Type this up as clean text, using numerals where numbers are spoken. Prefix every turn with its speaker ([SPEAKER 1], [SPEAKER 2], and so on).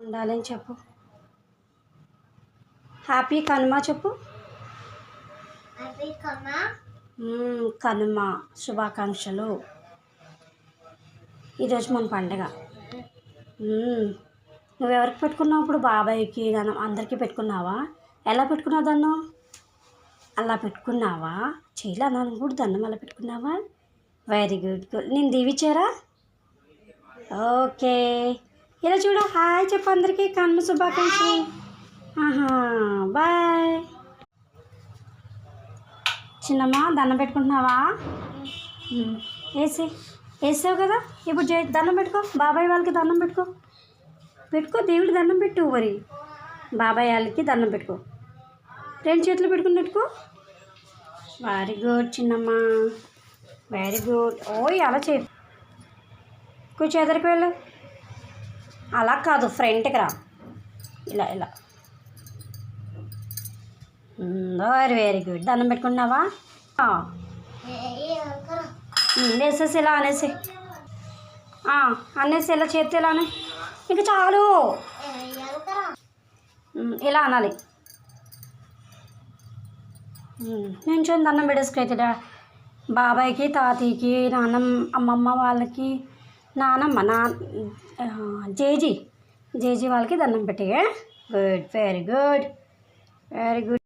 [SPEAKER 1] ఉండాలని చెప్పు. హ్యాపీ కనుమ చెప్పు. కనుమ శుభాకాంక్షలు. ఈరోజు మన పండగ. నువ్వెవరికి పెట్టుకున్నావు? ఇప్పుడు బాబాయ్కి అందరికీ పెట్టుకున్నావా? ఎలా పెట్టుకున్నావు దండం? అలా పెట్టుకున్నావా? చేయలే అన్నాను కూడా దండం అలా పెట్టుకున్నావా? Very good good. నేను దీవిచ్చారా? ఓకే. ఇలా చూడు, హాయ్ చెప్పు అందరికీ. కనుమ శుభాకాంక్షలు. బాయ్. చిన్నమ్మ దండం పెట్టుకుంటున్నావా? వేసావు కదా, ఇప్పుడు దండం పెట్టుకో. బాబాయ్ వాళ్ళకి దండం పెట్టుకో. దేవుడి దండం పెట్టు. మరి బాబాయ్ వాళ్ళకి దండం పెట్టుకో. 2 చేతులు పెట్టుకో. వెరీ గుడ్ చిన్నమ్మ, వెరీ గుడ్. ఓయ్ అలా చే కూర్చో, ఎదరికి వెళ్ళు. అలా కాదు, ఫ్రంట్కి రా. ఇలా వెరీ గుడ్. దండం పెట్టుకున్నావా? వేసేసి ఇలా అనేసి ఇలా చేస్తే ఇలానే. ఇంకా చాలు, ఇలా అనాలి. నేను చూడండి దండం పెట్టేసుకైతే బాబాయ్కి, తాతయ్యకి, అమ్మమ్మ వాళ్ళకి, నానమ్మ జేజీ వాళ్ళకి దండం పెట్టి. Good, very good.